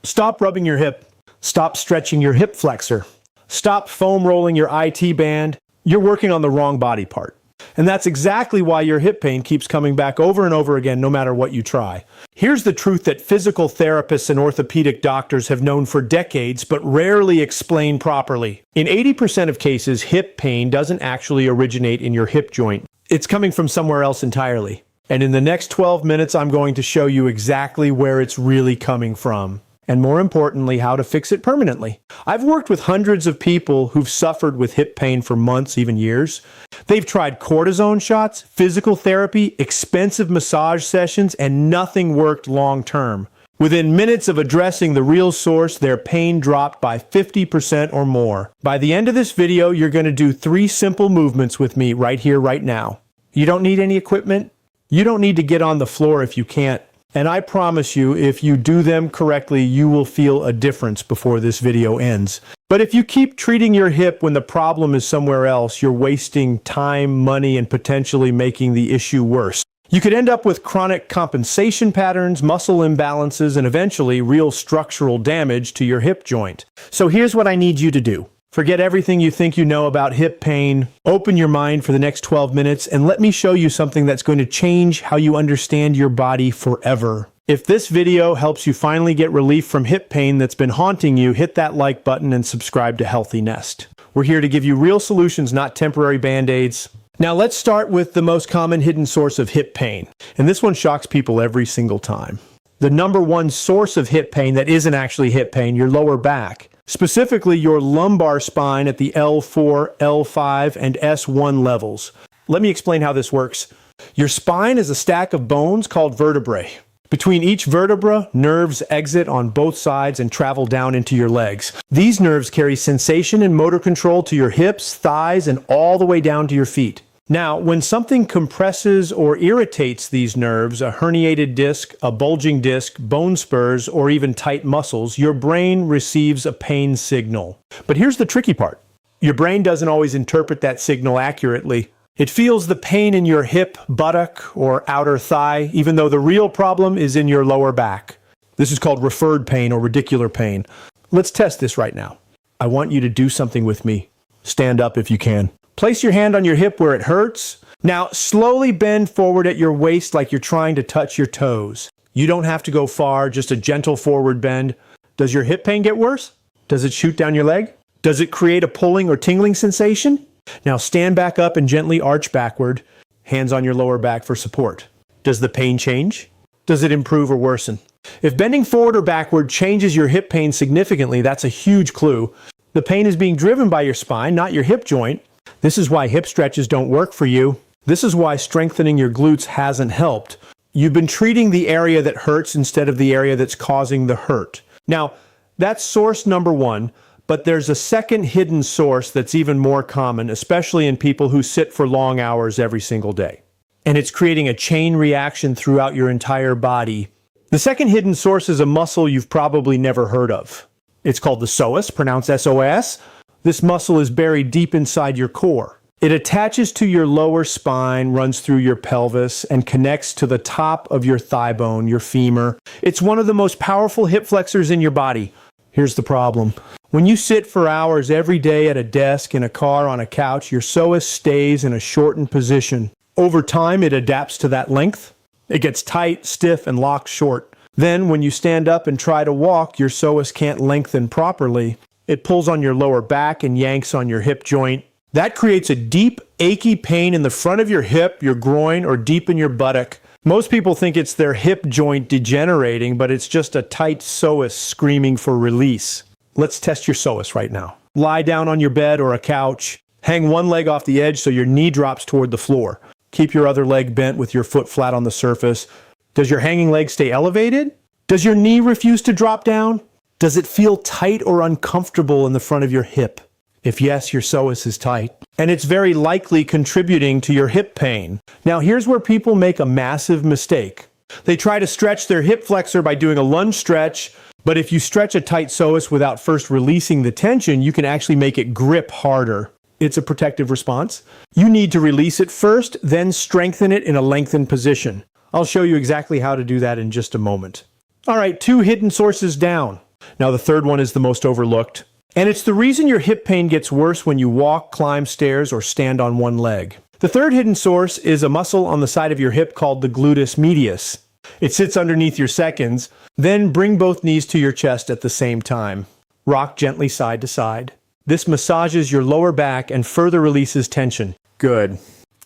Stop rubbing your hip. Stop stretching your hip flexor. Stop foam rolling your IT band. You're working on the wrong body part. And that's exactly why your hip pain keeps coming back over and over again, no matter what you try. Here's the truth that physical therapists and orthopedic doctors have known for decades, but rarely explain properly. In 80% of cases, hip pain doesn't actually originate in your hip joint. It's coming from somewhere else entirely. And in the next 12 minutes, I'm going to show you exactly where it's really coming from. And more importantly, how to fix it permanently. I've worked with hundreds of people who've suffered with hip pain for months, even years. They've tried cortisone shots, physical therapy, expensive massage sessions, and nothing worked long term. Within minutes of addressing the real source, their pain dropped by 50% or more. By the end of this video, you're going to do 3 simple movements with me right here, right now. You don't need any equipment. You don't need to get on the floor if you can't. And I promise you, if you do them correctly, you will feel a difference before this video ends. But if you keep treating your hip when the problem is somewhere else, you're wasting time, money, and potentially making the issue worse. You could end up with chronic compensation patterns, muscle imbalances, and eventually real structural damage to your hip joint. So here's what I need you to do. Forget everything you think you know about hip pain. Open your mind for the next 12 minutes and let me show you something that's going to change how you understand your body forever. If this video helps you finally get relief from hip pain that's been haunting you, hit that like button and subscribe to Healthy Nest. We're here to give you real solutions, not temporary band-aids. Now let's start with the most common hidden source of hip pain. And this one shocks people every single time. The number one source of hip pain that isn't actually hip pain, your lower back. Specifically, your lumbar spine at the L4, L5, and S1 levels. Let me explain how this works. Your spine is a stack of bones called vertebrae. Between each vertebra, nerves exit on both sides and travel down into your legs. These nerves carry sensation and motor control to your hips, thighs, and all the way down to your feet. Now, when something compresses or irritates these nerves, a herniated disc, a bulging disc, bone spurs, or even tight muscles, your brain receives a pain signal. But here's the tricky part. Your brain doesn't always interpret that signal accurately. It feels the pain in your hip, buttock, or outer thigh, even though the real problem is in your lower back. This is called referred pain or radicular pain. Let's test this right now. I want you to do something with me. Stand up if you can. Place your hand on your hip where it hurts. Now, slowly bend forward at your waist like you're trying to touch your toes. You don't have to go far, just a gentle forward bend. Does your hip pain get worse? Does it shoot down your leg? Does it create a pulling or tingling sensation? Now stand back up and gently arch backward, hands on your lower back for support. Does the pain change? Does it improve or worsen? If bending forward or backward changes your hip pain significantly, that's a huge clue. The pain is being driven by your spine, not your hip joint. This is why hip stretches don't work for you. This is why strengthening your glutes hasn't helped. You've been treating the area that hurts instead of the area that's causing the hurt. Now, that's source number one, but there's a second hidden source that's even more common, especially in people who sit for long hours every single day. And it's creating a chain reaction throughout your entire body. The second hidden source is a muscle you've probably never heard of. It's called the psoas, pronounced S-O-S. This muscle is buried deep inside your core. It attaches to your lower spine, runs through your pelvis, and connects to the top of your thigh bone, your femur. It's one of the most powerful hip flexors in your body. Here's the problem. When you sit for hours every day at a desk, in a car, on a couch, your psoas stays in a shortened position. Over time, it adapts to that length. It gets tight, stiff, and locked short. Then, when you stand up and try to walk, your psoas can't lengthen properly. It pulls on your lower back and yanks on your hip joint. That creates a deep, achy pain in the front of your hip, your groin, or deep in your buttock. Most people think it's their hip joint degenerating, but it's just a tight psoas screaming for release. Let's test your psoas right now. Lie down on your bed or a couch. Hang one leg off the edge so your knee drops toward the floor. Keep your other leg bent with your foot flat on the surface. Does your hanging leg stay elevated? Does your knee refuse to drop down? Does it feel tight or uncomfortable in the front of your hip? If yes, your psoas is tight, and it's very likely contributing to your hip pain. Now, here's where people make a massive mistake. They try to stretch their hip flexor by doing a lunge stretch, but if you stretch a tight psoas without first releasing the tension, you can actually make it grip harder. It's a protective response. You need to release it first, then strengthen it in a lengthened position. I'll show you exactly how to do that in just a moment. All right, 2 hidden sources down. Now the third one is the most overlooked. And it's the reason your hip pain gets worse when you walk, climb stairs, or stand on one leg. The third hidden source is a muscle on the side of your hip called the gluteus medius. It sits underneath your seconds. Then bring both knees to your chest at the same time. Rock gently side to side. This massages your lower back and further releases tension. Good.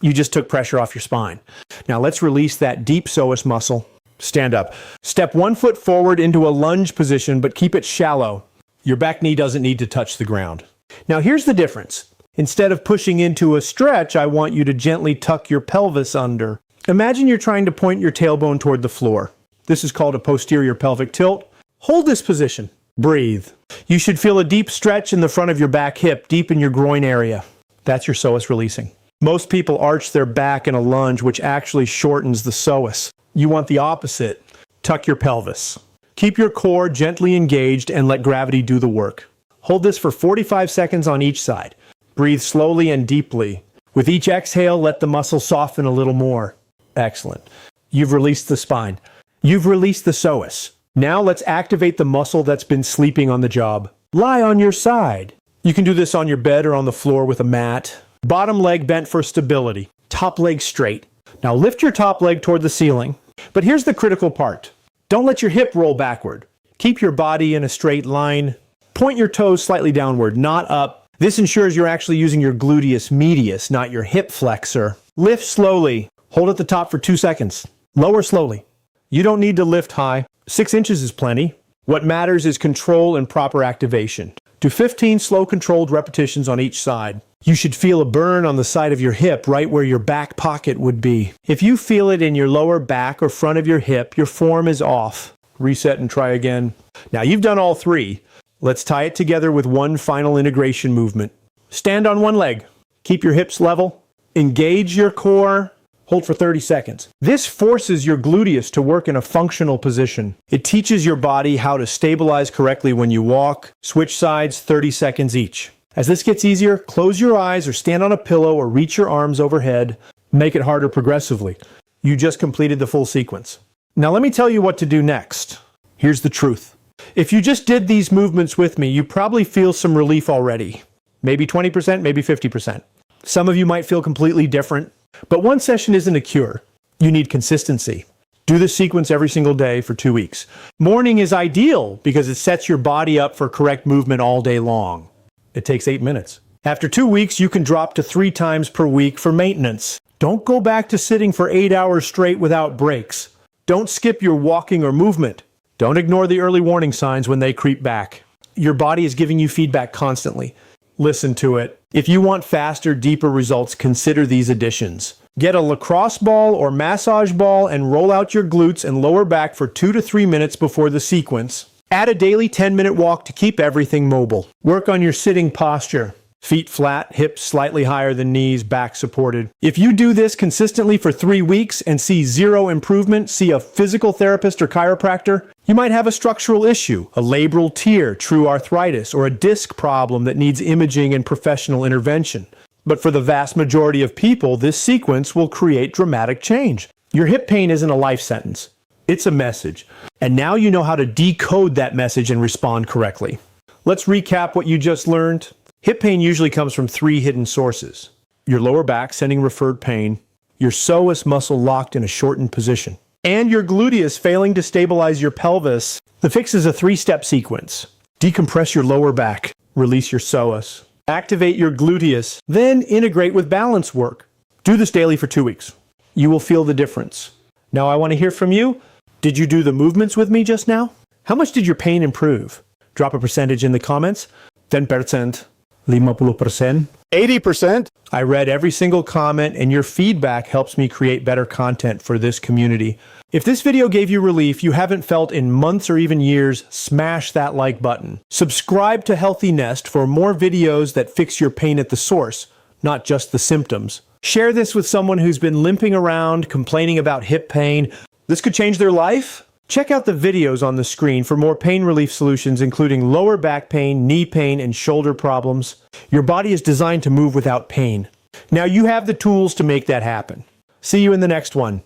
You just took pressure off your spine. Now let's release that deep psoas muscle. Stand up. Step 1 foot forward into a lunge position, but keep it shallow. Your back knee doesn't need to touch the ground. Now here's the difference. Instead of pushing into a stretch, I want you to gently tuck your pelvis under. Imagine you're trying to point your tailbone toward the floor. This is called a posterior pelvic tilt. Hold this position. Breathe. You should feel a deep stretch in the front of your back hip, deep in your groin area. That's your psoas releasing. Most people arch their back in a lunge, which actually shortens the psoas. You want the opposite. Tuck your pelvis. Keep your core gently engaged and let gravity do the work. Hold this for 45 seconds on each side. Breathe slowly and deeply. With each exhale, let the muscle soften a little more. Excellent. You've released the spine. You've released the psoas. Now let's activate the muscle that's been sleeping on the job. Lie on your side. You can do this on your bed or on the floor with a mat. Bottom leg bent for stability. Top leg straight. Now lift your top leg toward the ceiling. But here's the critical part. Don't let your hip roll backward. Keep your body in a straight line. Point your toes slightly downward, not up. This ensures you're actually using your gluteus medius, not your hip flexor. Lift slowly. Hold at the top for 2 seconds. Lower slowly. You don't need to lift high. 6 inches is plenty. What matters is control and proper activation. Do 15 slow controlled repetitions on each side. You should feel a burn on the side of your hip right where your back pocket would be. If you feel it in your lower back or front of your hip, your form is off. Reset and try again. Now you've done all 3. Let's tie it together with one final integration movement. Stand on one leg. Keep your hips level. Engage your core. Hold for 30 seconds. This forces your gluteus to work in a functional position. It teaches your body how to stabilize correctly when you walk. Switch sides 30 seconds each. As this gets easier, close your eyes or stand on a pillow or reach your arms overhead. Make it harder progressively. You just completed the full sequence. Now let me tell you what to do next. Here's the truth. If you just did these movements with me, you probably feel some relief already. Maybe 20%, maybe 50%. Some of you might feel completely different. But one session isn't a cure. You need consistency. Do this sequence every single day for 2 weeks. Morning is ideal because it sets your body up for correct movement all day long. It takes 8 minutes. After 2 weeks, you can drop to 3 times per week for maintenance. Don't go back to sitting for 8 hours straight without breaks. Don't skip your walking or movement. Don't ignore the early warning signs when they creep back. Your body is giving you feedback constantly. Listen to it. If you want faster, deeper results, consider these additions. Get a lacrosse ball or massage ball and roll out your glutes and lower back for 2 to 3 minutes before the sequence. Add a daily 10-minute walk to keep everything mobile. Work on your sitting posture. Feet flat, hips slightly higher than knees, back supported. If you do this consistently for 3 weeks and see 0 improvement, see a physical therapist or chiropractor. You might have a structural issue, a labral tear, true arthritis, or a disc problem that needs imaging and professional intervention. But for the vast majority of people, this sequence will create dramatic change. Your hip pain isn't a life sentence. It's a message. And now you know how to decode that message and respond correctly. Let's recap what you just learned. Hip pain usually comes from 3 hidden sources. Your lower back sending referred pain, your psoas muscle locked in a shortened position, and your gluteus failing to stabilize your pelvis. The fix is a 3-step sequence. Decompress your lower back, release your psoas, activate your gluteus, then integrate with balance work. Do this daily for 2 weeks. You will feel the difference. Now I want to hear from you. Did you do the movements with me just now? How much did your pain improve? Drop a percentage in the comments. 10%. 50%. 80%. I read every single comment, and your feedback helps me create better content for this community. If this video gave you relief you haven't felt in months or even years, smash that like button. Subscribe to Healthy Nest for more videos that fix your pain at the source, not just the symptoms. Share this with someone who's been limping around, complaining about hip pain. This could change their life. Check out the videos on the screen for more pain relief solutions, including lower back pain, knee pain, and shoulder problems. Your body is designed to move without pain. Now you have the tools to make that happen. See you in the next one.